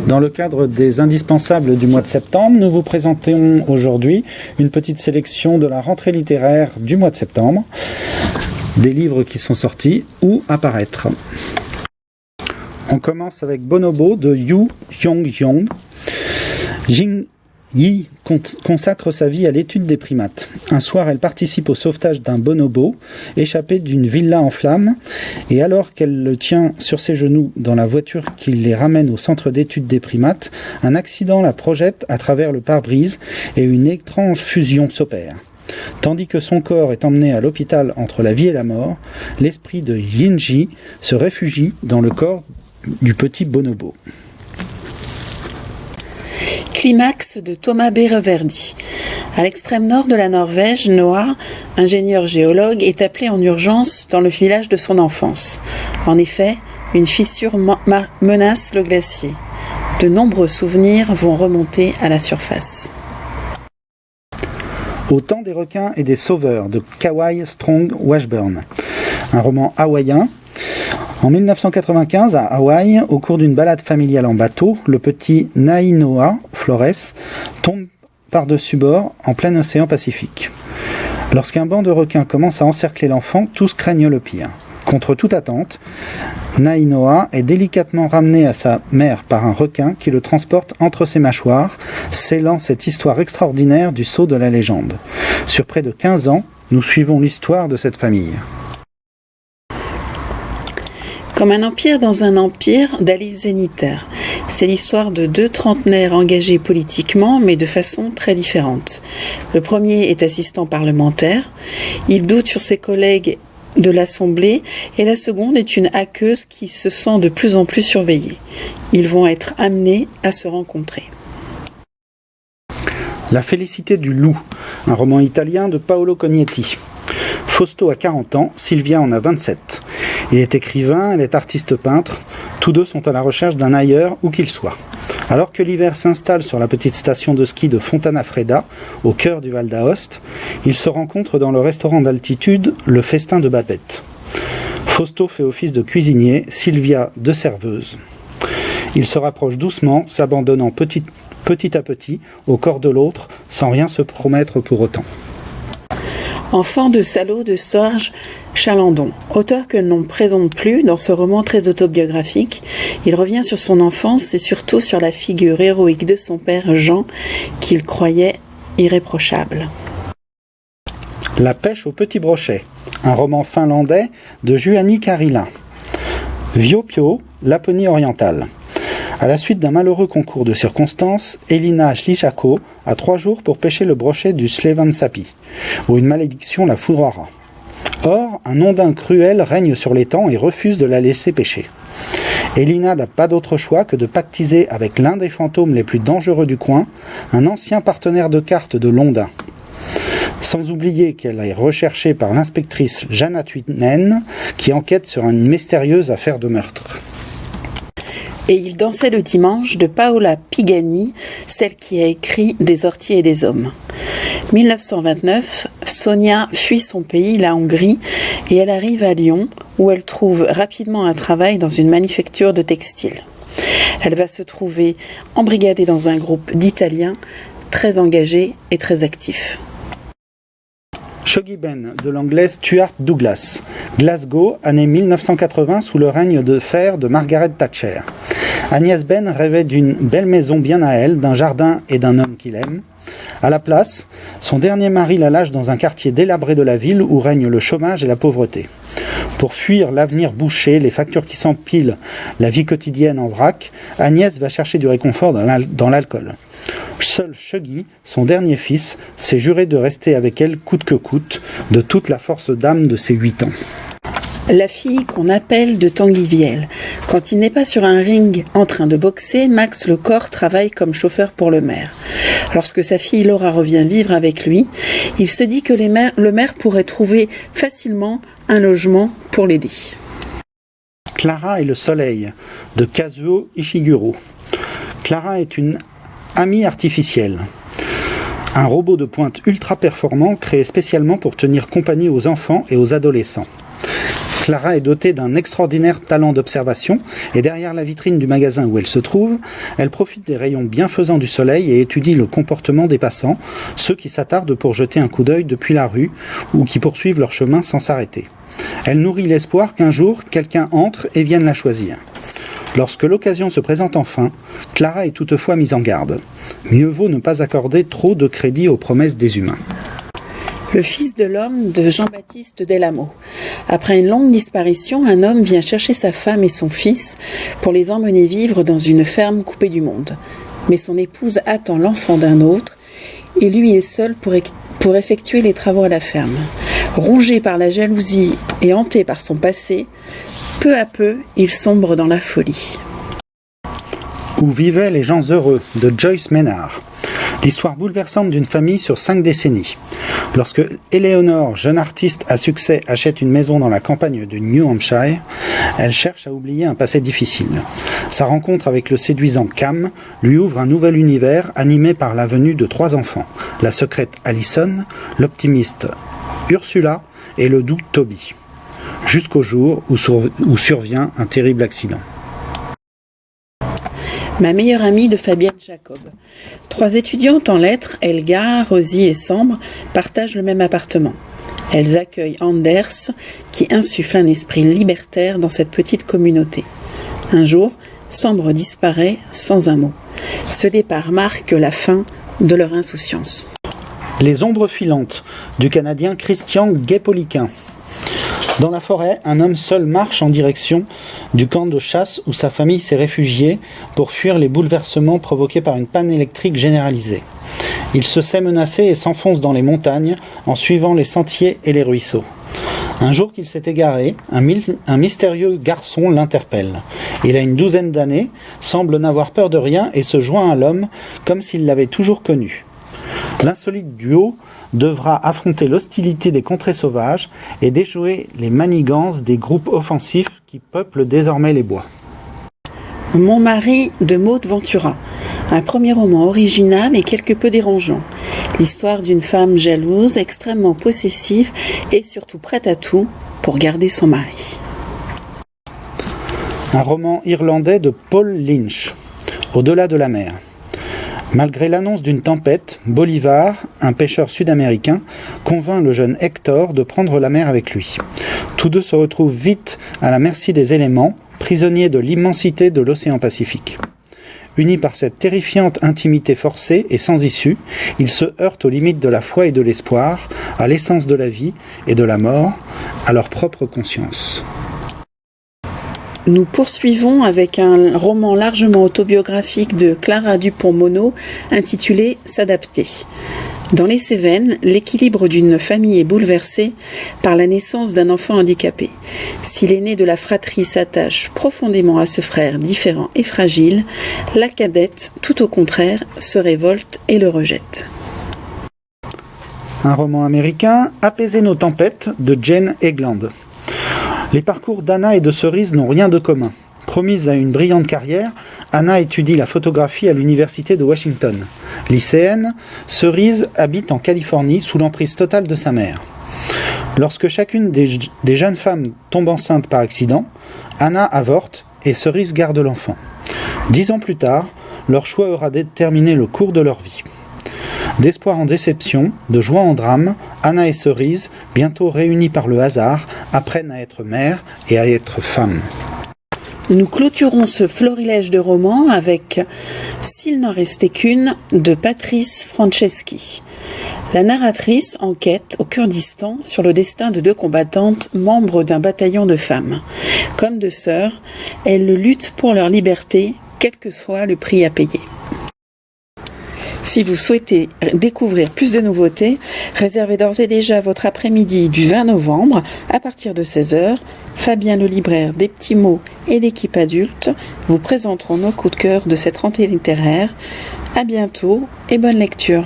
Dans le cadre des indispensables du mois de septembre, nous vous présentons aujourd'hui une petite sélection de la rentrée littéraire du mois de septembre, des livres qui sont sortis ou à paraître. On commence avec Bonobo de Yu Yong-yong. Jing Yi consacre sa vie à l'étude des primates. Un soir, elle participe au sauvetage d'un bonobo échappé d'une villa en flammes, et alors qu'elle le tient sur ses genoux dans la voiture qui les ramène au centre d'étude des primates, un accident la projette à travers le pare-brise et une étrange fusion s'opère. Tandis que son corps est emmené à l'hôpital entre la vie et la mort, l'esprit de Yinji se réfugie dans le corps du petit bonobo. Climax de Thomas B. Reverdy. À l'extrême nord de la Norvège, Noah, ingénieur géologue, est appelé en urgence dans le village de son enfance. En effet, une fissure menace le glacier. De nombreux souvenirs vont remonter à la surface. Au temps des requins et des sauveurs de Kawai Strong Washburn, un roman hawaïen. En 1995, à Hawaï, au cours d'une balade familiale en bateau, le petit Nainoa Flores tombe par-dessus bord en plein océan Pacifique. Lorsqu'un banc de requins commence à encercler l'enfant, tous craignent le pire. Contre toute attente, Nainoa est délicatement ramené à sa mère par un requin qui le transporte entre ses mâchoires, scellant cette histoire extraordinaire du saut de la légende. Sur près de 15 ans, nous suivons l'histoire de cette famille. Comme un empire dans un empire d'Alice Zeniter. C'est l'histoire de deux trentenaires engagés politiquement, mais de façon très différente. Le premier est assistant parlementaire. Il doute sur ses collègues de l'Assemblée, et la seconde est une hackeuse qui se sent de plus en plus surveillée. Ils vont être amenés à se rencontrer. La félicité du loup, un roman italien de Paolo Cognetti. Fausto a 40 ans, Sylvia en a 27. Il est écrivain, elle est artiste-peintre. Tous deux sont à la recherche d'un ailleurs, où qu'il soit. Alors que l'hiver s'installe sur la petite station de ski de Fontana Fredda, au cœur du Val d'Aoste, ils se rencontrent dans le restaurant d'altitude, le Festin de Babette. Fausto fait office de cuisinier, Sylvia de serveuse. Ils se rapprochent doucement, s'abandonnant petit à petit au corps de l'autre, sans rien se promettre pour autant. Enfant de salaud de Serge Chalandon, auteur que l'on ne présente plus dans ce roman très autobiographique, il revient sur son enfance et surtout sur la figure héroïque de son père Jean, qu'il croyait irréprochable. La pêche au petit brochet, un roman finlandais de Juhani Karila. Viopio, Laponie orientale. À la suite d'un malheureux concours de circonstances, Elina Shlichako a 3 jours pour pêcher le brochet du Slevansapi, où une malédiction la foudroiera. Or, un ondin cruel règne sur l'étang et refuse de la laisser pêcher. Elina n'a pas d'autre choix que de pactiser avec l'un des fantômes les plus dangereux du coin, un ancien partenaire de cartes de l'ondin. Sans oublier qu'elle est recherchée par l'inspectrice Jana Tuinen, qui enquête sur une mystérieuse affaire de meurtre. Et il dansait le dimanche de Paola Pigani, celle qui a écrit Des orties et des hommes. 1929, Sonia fuit son pays, la Hongrie, et elle arrive à Lyon, où elle trouve rapidement un travail dans une manufacture de textile. Elle va se trouver embrigadée dans un groupe d'Italiens très engagés et très actifs. Shoghi Ben, de l'anglaise Stuart Douglas. Glasgow, année 1980, sous le règne de fer de Margaret Thatcher. Agnès Ben rêvait d'une belle maison bien à elle, d'un jardin et d'un homme qu'il aime. À la place, son dernier mari la lâche dans un quartier délabré de la ville où règne le chômage et la pauvreté. Pour fuir l'avenir bouché, les factures qui s'empilent, la vie quotidienne en vrac, Agnès va chercher du réconfort dans l'alcool. Seul Shoghi, son dernier fils, s'est juré de rester avec elle coûte que coûte, de toute la force d'âme de ses 8 ans. La fille qu'on appelle de Tanguy Viel. Quand il n'est pas sur un ring en train de boxer, Max Lecor travaille comme chauffeur pour le maire. Lorsque sa fille Laura revient vivre avec lui, il se dit que le maire pourrait trouver facilement un logement pour l'aider. Clara et le soleil, de Kazuo Ishiguro. Clara est une amie artificielle. Un robot de pointe ultra performant créé spécialement pour tenir compagnie aux enfants et aux adolescents. Clara est dotée d'un extraordinaire talent d'observation et derrière la vitrine du magasin où elle se trouve, elle profite des rayons bienfaisants du soleil et étudie le comportement des passants, ceux qui s'attardent pour jeter un coup d'œil depuis la rue ou qui poursuivent leur chemin sans s'arrêter. Elle nourrit l'espoir qu'un jour, quelqu'un entre et vienne la choisir. Lorsque l'occasion se présente enfin, Clara est toutefois mise en garde. Mieux vaut ne pas accorder trop de crédit aux promesses des humains. Le fils de l'homme de Jean-Baptiste Delamo. Après une longue disparition, un homme vient chercher sa femme et son fils pour les emmener vivre dans une ferme coupée du monde. Mais son épouse attend l'enfant d'un autre et lui est seul pour effectuer les travaux à la ferme. Rongé par la jalousie et hanté par son passé, peu à peu, il sombre dans la folie. Où vivaient les gens heureux de Joyce Maynard. L'histoire bouleversante d'une famille sur 5 décennies. Lorsque Eleanor, jeune artiste à succès, achète une maison dans la campagne de New Hampshire, elle cherche à oublier un passé difficile. Sa rencontre avec le séduisant Cam lui ouvre un nouvel univers animé par la venue de 3 enfants, la secrète Allison, l'optimiste Ursula et le doux Toby. Jusqu'au jour où survient un terrible accident. Ma meilleure amie de Fabienne Jacob. 3 étudiantes en lettres, Elga, Rosie et Sambre, partagent le même appartement. Elles accueillent Anders, qui insuffle un esprit libertaire dans cette petite communauté. Un jour, Sambre disparaît sans un mot. Ce départ marque la fin de leur insouciance. Les ombres filantes du Canadien Christian Guépoliquin. Dans la forêt, un homme seul marche en direction du camp de chasse où sa famille s'est réfugiée pour fuir les bouleversements provoqués par une panne électrique généralisée. Il se sait menacé et s'enfonce dans les montagnes en suivant les sentiers et les ruisseaux. Un jour qu'il s'est égaré, un mystérieux garçon l'interpelle. Il a une 12aine d'années, semble n'avoir peur de rien et se joint à l'homme comme s'il l'avait toujours connu. L'insolite duo devra affronter l'hostilité des contrées sauvages et déjouer les manigances des groupes offensifs qui peuplent désormais les bois. Mon mari de Maud Ventura. Un premier roman original et quelque peu dérangeant. L'histoire d'une femme jalouse, extrêmement possessive et surtout prête à tout pour garder son mari. Un roman irlandais de Paul Lynch, Au-delà de la mer. Malgré l'annonce d'une tempête, Bolivar, un pêcheur sud-américain, convainc le jeune Hector de prendre la mer avec lui. Tous deux se retrouvent vite à la merci des éléments, prisonniers de l'immensité de l'océan Pacifique. Unis par cette terrifiante intimité forcée et sans issue, ils se heurtent aux limites de la foi et de l'espoir, à l'essence de la vie et de la mort, à leur propre conscience. Nous poursuivons avec un roman largement autobiographique de Clara Dupont-Mono intitulé « S'adapter ». Dans les Cévennes, l'équilibre d'une famille est bouleversé par la naissance d'un enfant handicapé. Si l'aîné de la fratrie s'attache profondément à ce frère différent et fragile, la cadette, tout au contraire, se révolte et le rejette. Un roman américain, Apaiser nos tempêtes, de Jane Egland. Les parcours d'Anna et de Cerise n'ont rien de commun. Promise à une brillante carrière, Anna étudie la photographie à l'université de Washington. Lycéenne, Cerise habite en Californie sous l'emprise totale de sa mère. Lorsque chacune des jeunes femmes tombe enceinte par accident, Anna avorte et Cerise garde l'enfant. 10 ans plus tard, leur choix aura déterminé le cours de leur vie. D'espoir en déception, de joie en drame, Anna et Cerise, bientôt réunies par le hasard, apprennent à être mères et à être femmes. Nous clôturons ce florilège de romans avec « S'il n'en restait qu'une » de Patrice Franceschi. La narratrice enquête au Kurdistan sur le destin de 2 combattantes membres d'un bataillon de femmes. Comme 2 sœurs, elles luttent pour leur liberté, quel que soit le prix à payer. Si vous souhaitez découvrir plus de nouveautés, réservez d'ores et déjà votre après-midi du 20 novembre à partir de 16h. Fabien le libraire des petits mots et l'équipe adulte vous présenteront nos coups de cœur de cette rentrée littéraire. À bientôt et bonne lecture.